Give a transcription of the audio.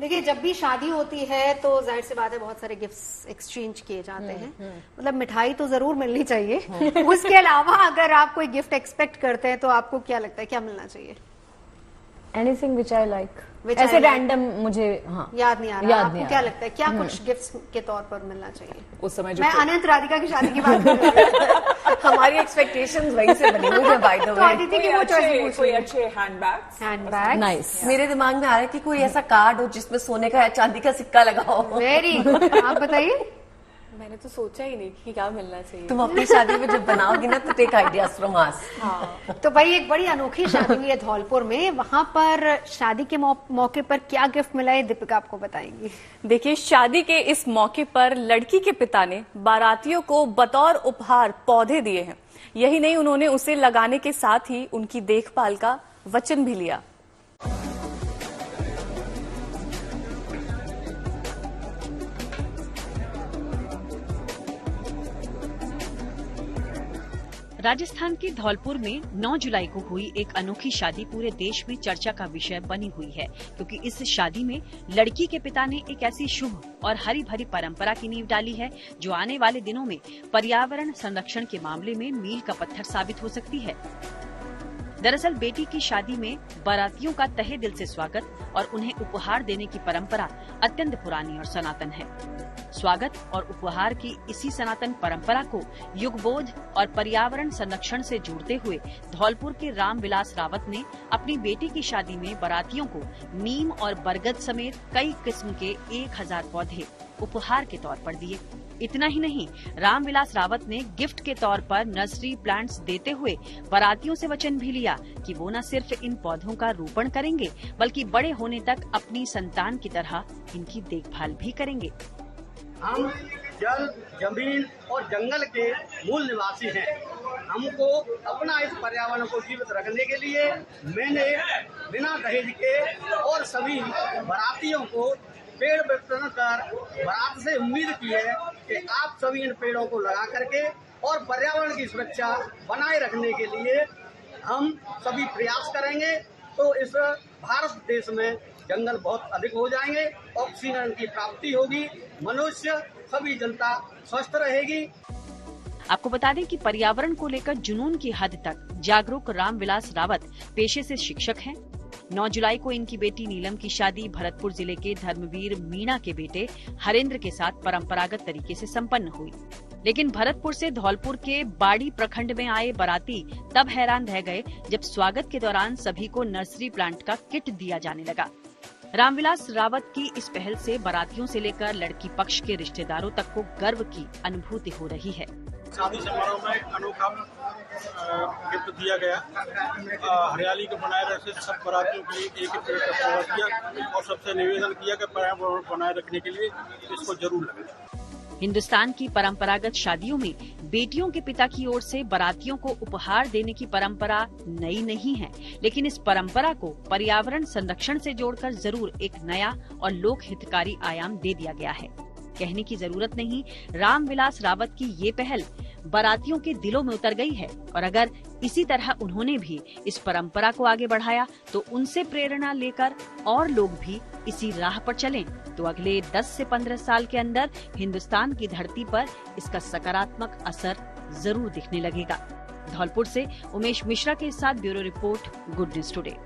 देखिए, जब भी शादी होती है तो जाहिर सी बात है बहुत सारे गिफ्ट्स एक्सचेंज किए जाते हैं। मतलब मिठाई तो जरूर मिलनी चाहिए। उसके अलावा अगर आप कोई गिफ्ट एक्सपेक्ट करते हैं तो आपको क्या लगता है क्या मिलना चाहिए? एनीथिंग विच आई लाइक, ऐसे रैंडम मुझे याद नहीं आ रहा। आपको क्या लगता है क्या कुछ गिफ्ट्स के तौर पर मिलना चाहिए उस समय? मैं अनंत राधिका की शादी की बात कर रही हूँ। हमारी एक्सपेक्टेशंस वहीं से बनी हुई है बाय द वे। कोई अच्छे हैंडबैग नाइस। मेरे दिमाग में आ रहा है कि कोई ऐसा कार्ड हो जिसमें सोने का या चांदी का सिक्का लगा हो। वेरी गुड, आप बताइए। मैंने तो सोचा ही नहीं कि क्या मिलना चाहिए। तुम अपनी शादी में जब बनाओगी ना तो टेक आइडियाज फ्रॉम अस। तो भाई एक बड़ी अनोखी शादी हुई है धौलपुर में, वहां पर शादी के मौके पर क्या गिफ्ट मिला है दीपिका आपको बताएंगी। देखिए, शादी के इस मौके पर लड़की के पिता ने बारातियों को बतौर उपहार पौधे दिए हैं। यही नहीं, उन्होंने उसे लगाने के साथ ही उनकी देखभाल का वचन भी लिया। राजस्थान के धौलपुर में 9 जुलाई को हुई एक अनोखी शादी पूरे देश में चर्चा का विषय बनी हुई है, क्योंकि इस शादी में लड़की के पिता ने एक ऐसी शुभ और हरी भरी परंपरा की नींव डाली है जो आने वाले दिनों में पर्यावरण संरक्षण के मामले में मील का पत्थर साबित हो सकती है। दरअसल बेटी की शादी में बारातियों का तहे दिल से स्वागत और उन्हें उपहार देने की परंपरा अत्यंत पुरानी और सनातन है। स्वागत और उपहार की इसी सनातन परंपरा को युगबोध और पर्यावरण संरक्षण से जोड़ते हुए धौलपुर के रामविलास रावत ने अपनी बेटी की शादी में बारातियों को नीम और बरगद समेत कई किस्म के 1000 पौधे उपहार के तौर पर दिए। इतना ही नहीं, रामविलास रावत ने गिफ्ट के तौर पर नर्सरी प्लांट्स देते हुए बारातियों से वचन भी लिया कि वो न सिर्फ इन पौधों का रोपण करेंगे बल्कि बड़े होने तक अपनी संतान की तरह इनकी देखभाल भी करेंगे। हम जल, जमीन और जंगल के मूल निवासी हैं। हमको अपना इस पर्यावरण को जीवित रखने के लिए मैंने बिना दहेज के और सभी बारातियों को पेड़ वितरण कर बारात से उम्मीद की है कि आप सभी इन पेड़ों को लगा करके और पर्यावरण की सुरक्षा बनाए रखने के लिए हम सभी प्रयास करेंगे। तो इस भारत देश में जंगल बहुत अधिक हो जाएंगे, ऑक्सीजन की प्राप्ति होगी, मनुष्य सभी जनता स्वस्थ रहेगी। आपको बता दें कि पर्यावरण को लेकर जुनून की हद तक जागरूक रामविलास रावत पेशे से शिक्षक हैं। 9 जुलाई को इनकी बेटी नीलम की शादी भरतपुर जिले के धर्मवीर मीणा के बेटे हरेंद्र के साथ परंपरागत तरीके से संपन्न हुई। लेकिन भरतपुर से धौलपुर के बाड़ी प्रखंड में आए बाराती तब हैरान रह गए जब स्वागत के दौरान सभी को नर्सरी प्लांट का किट दिया जाने लगा। रामविलास रावत की इस पहल से बारातियों से लेकर लड़की पक्ष के रिश्तेदारों तक को गर्व की अनुभूति हो रही है। शादी समारोह में अनोखा गिफ्ट दिया गया। हरियाली को बनाए रखने सब बारातियों के लिए एक पेड़ का पौधा दिया और सबसे निवेदन किया कि पर्यावरण बनाए रखने के लिए इसको जरूर लगाएं। हिंदुस्तान की परंपरागत शादियों में बेटियों के पिता की ओर से बारातियों को उपहार देने की परंपरा नई नहीं है, लेकिन इस परंपरा को पर्यावरण संरक्षण से जोड़कर जरूर एक नया और लोक हितकारी आयाम दे दिया गया है। कहने की जरूरत नहीं, रामविलास रावत की ये पहल बारातियों के दिलों में उतर गई है और अगर इसी तरह उन्होंने भी इस परंपरा को आगे बढ़ाया तो उनसे प्रेरणा लेकर और लोग भी इसी राह पर चलें तो अगले 10 से 15 साल के अंदर हिंदुस्तान की धरती पर इसका सकारात्मक असर जरूर दिखने लगेगा। धौलपुर से उमेश मिश्रा के साथ bureau report, good news today.